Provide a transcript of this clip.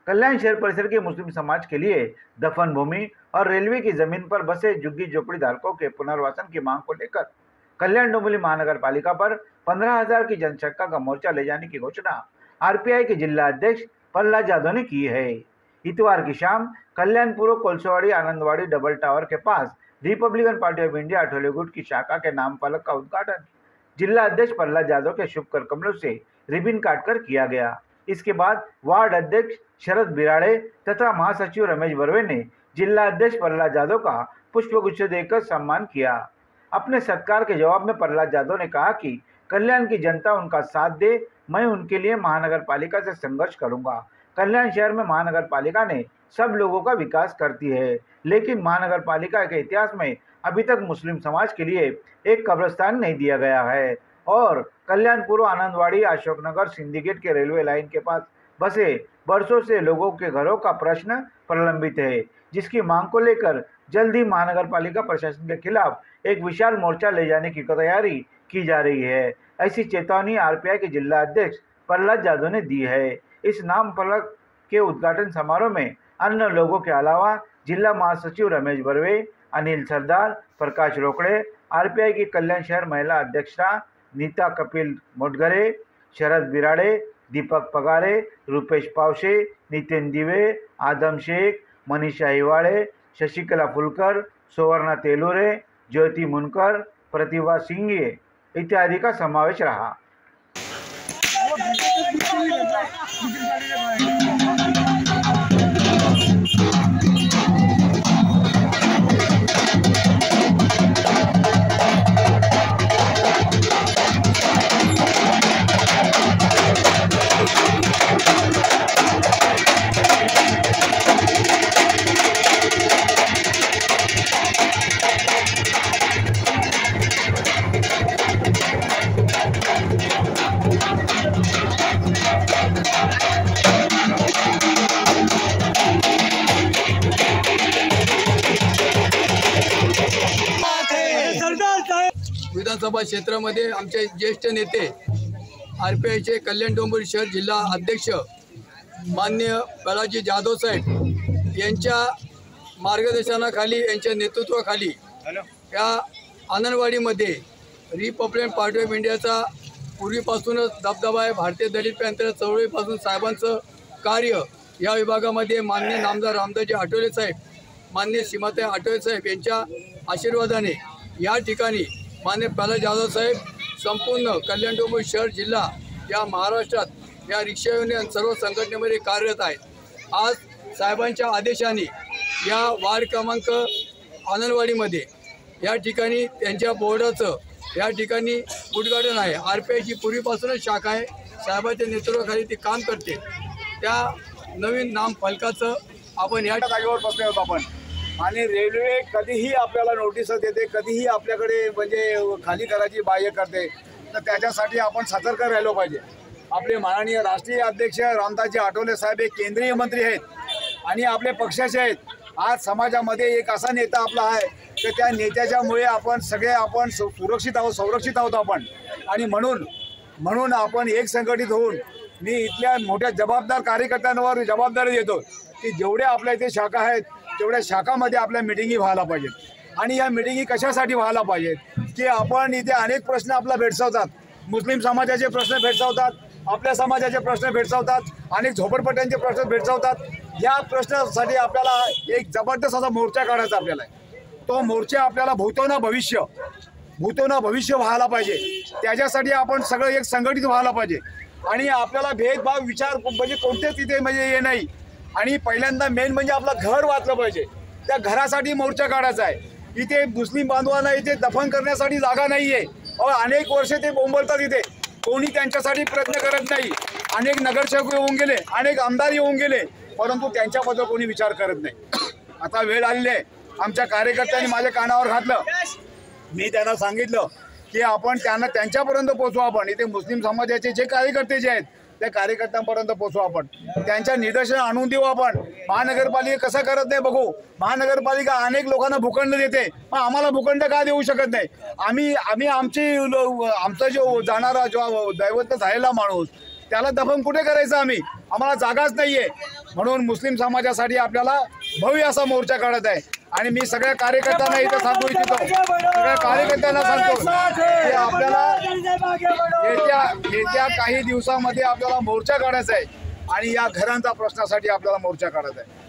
कल्याण शहर परिसर के मुस्लिम समाज के लिए दफन भूमि और रेलवे की जमीन पर बसे झुग्गी झोपड़ी धारकों के पुनर्वासन की मांग को लेकर कल्याण डोंबिवली महानगर पालिका पर 15,000 की जनशक्ति का मोर्चा ले जाने की घोषणा आरपीआई के जिला अध्यक्ष प्रहलाद यादव ने की है। इतवार की शाम कल्याणपुर कोलसवाड़ी आनंदवाड़ी डबल टावर के पास Republican Party of India Athawale गुट की शाखा के नाम फलक का उद्घाटन जिला अध्यक्ष प्रहलाद यादव के शुभ कर कमलों से रिबन काटकर किया गया। इसके बाद वार्ड अध्यक्ष शरद बिराड़े तथा महासचिव रमेश बर्वे ने जिला अध्यक्ष प्रहलाद यादव का पुष्पगुच्छ देकर सम्मान किया। अपने सत्कार के जवाब में प्रहलाद यादव ने कहा कि कल्याण की जनता उनका साथ दे, मैं उनके लिए महानगर पालिका से संघर्ष करूंगा। कल्याण शहर में महानगर पालिका ने सब लोगों का विकास करती है, लेकिन महानगर पालिका के इतिहास में अभी तक मुस्लिम समाज के लिए एक कब्रिस्तान नहीं दिया गया है और कल्याणपुर आनंदवाड़ी अशोकनगर सिंडिकेट के रेलवे लाइन के पास बसे वर्षों से लोगों के घरों का प्रश्न प्रलंबित है, जिसकी मांग को लेकर जल्द ही महानगर पालिका प्रशासन के खिलाफ एक विशाल मोर्चा ले जाने की तैयारी की जा रही है। ऐसी चेतावनी आरपीआई के जिला अध्यक्ष प्रहलाद यादव ने दी है। इस नाम फलक के उद्घाटन समारोह में अन्य लोगों के अलावा जिला महासचिव रमेश बर्वे, अनिल सरदार, प्रकाश रोकड़े, आरपीआई की कल्याण शहर महिला अध्यक्षा नीता कपिल मोटघरे, शरद बिराड़े, दीपक पगारे, रुपेश पावशे, नितिन दिवे, आदम शेख, मनीषा हिवाड़े, शशिकला फुलकर, सुवर्णा तेलुरे, ज्योति मुनकर, प्रतिभा सिंघे इत्यादि का समावेश रहा। विधानसभा क्षेत्रामध्ये आमचे ज्येष्ठ नेते आरपीआयचे कल्याण डोंबिवली शहर जिल्हा अध्यक्ष माननीय प्रहलाद जाधव साहेब यांच्या मार्गदर्शनाखाली, यांच्या नेतृत्वाखाली या आनंदवाडीमध्ये रिपब्लिकन पार्टी ऑफ इंडियाचा पूर्वीपासूनच दबदबा आहे। भारतीय दलित पॅंथर चळवळीपासून साहेबांचं कार्य या विभागामध्ये माननीय नामदार रामदासजी आठवले साहेब, माननीय सीमाताई आठवले साहेब यांच्या आशीर्वादाने या ठिकाणी माननीय प्रहलाद जाधव साहेब संपूर्ण कल्याण डोंबिवली शहर जिल्हा या महाराष्ट्रात या रिक्षा युनियन सर्व संघटनेमध्ये कार्यरत आहेत। आज साहेबांच्या आदेशाने या वार्ड क्रमांक आनंदवाडीमध्ये या ठिकाणी त्यांच्या बोर्डाचं या ठिकाणी उद्घाटन आहे। आरपीआयची पूर्वीपासूनच शाखा आहे, साहेबांच्या नेतृत्वाखाली ती काम करते। त्या नवीन नाम फलकाचं आपण या जागेवर बसले होतो आपण, आणि रेल्वे कधीही आपल्याला नोटीस देते, कधीही आपल्याकडे म्हणजे खाली करायची बाह्य करते, तर त्याच्यासाठी आपण सतर्क राहिलो पाहिजे। आपले माननीय राष्ट्रीय अध्यक्ष रामदासजी आठवले साहेब हे केंद्रीय मंत्री आहेत आणि आपले पक्षाचे आहेत। आज समाजामध्ये एक असा नेता आपला आहे की त्या नेत्याच्यामुळे आपण सगळे आपण सुरक्षित आहोत, संरक्षित आहोत आपण, आणि म्हणून आपण एक संघटित होऊन मी इथल्या मोठ्या जबाबदार कार्यकर्त्यांवर जबाबदारी देतो की जेवढे आपल्या इथे शाखा आहेत तेवढ्या शाखामध्ये आपल्या मिटिंगी व्हायला पाहिजेत। आणि या मिटिंगी कशासाठी व्हायला पाहिजेत की आपण इथे अनेक प्रश्न आपला भेडसावतात, मुस्लिम समाजाचे प्रश्न भेडसावतात, आपल्या समाजाचे प्रश्न भेडसावतात, अनेक झोपडपट्ट्यांचे प्रश्न भेडसावतात। या प्रश्नासाठी आपल्याला एक जबरदस्त असा मोर्चा काढायचा आपल्याला। तो मोर्चा आपल्याला भूतोना भविष्य व्हायला पाहिजे, त्याच्यासाठी आपण सगळं एक संघटित व्हायला पाहिजे। आणि आपल्याला भेदभाव विचार म्हणजे कोणतेच इथे म्हणजे हे नाही। आणि पहिल्यांदा मेन म्हणजे आपलं घर वाचलं पाहिजे, त्या घरासाठी मोर्चा काढायचा आहे। इथे मुस्लिम बांधवांना इथे दफन करण्यासाठी जागा नाही आहे, अनेक वर्षे ते बोंबलतात, इथे कोणी त्यांच्यासाठी प्रयत्न करत नाही। अनेक नगरसेवक येऊन गेले, अनेक आमदार येऊन गेले, परंतु त्यांच्याबद्दल कोणी विचार करत नाही। आता वेळ आलेली आहे, आमच्या कार्यकर्त्यांनी माझ्या कानावर घातलं, मी त्यांना सांगितलं की आपण त्यांना त्यांच्यापर्यंत पोहोचू। आपण इथे मुस्लिम समाजाचे जे कार्यकर्ते जे आहेत त्या कार्यकर्त्यांपर्यंत पोहोचू, आपण त्यांच्या निदर्शन आणून देऊ। आपण महानगरपालिका कसं करत नाही बघू। महानगरपालिका अनेक लोकांना भूखंड देते, पण आम्हाला भूखंड का देऊ शकत नाही? आम्ही आमचा जो जाणारा जो दैवत झालेला माणूस त्याला दफन कुठे करायचं? आम्हाला जागाच नाही आहे. म्हणून मुस्लिम समाजासाठी आपल्याला भव्य असा मोर्चा काढत आहे. आणि मी सगळ्या कार्यकर्त्यांना इथं सांगू इच्छितो, सगळ्या कार्यकर्त्यांना सांगतो की आपल्याला येत्या काही दिवसामध्ये आपल्याला मोर्चा काढायचा आहे आणि या घरांच्या प्रश्नासाठी आपल्याला मोर्चा काढायचा आहे.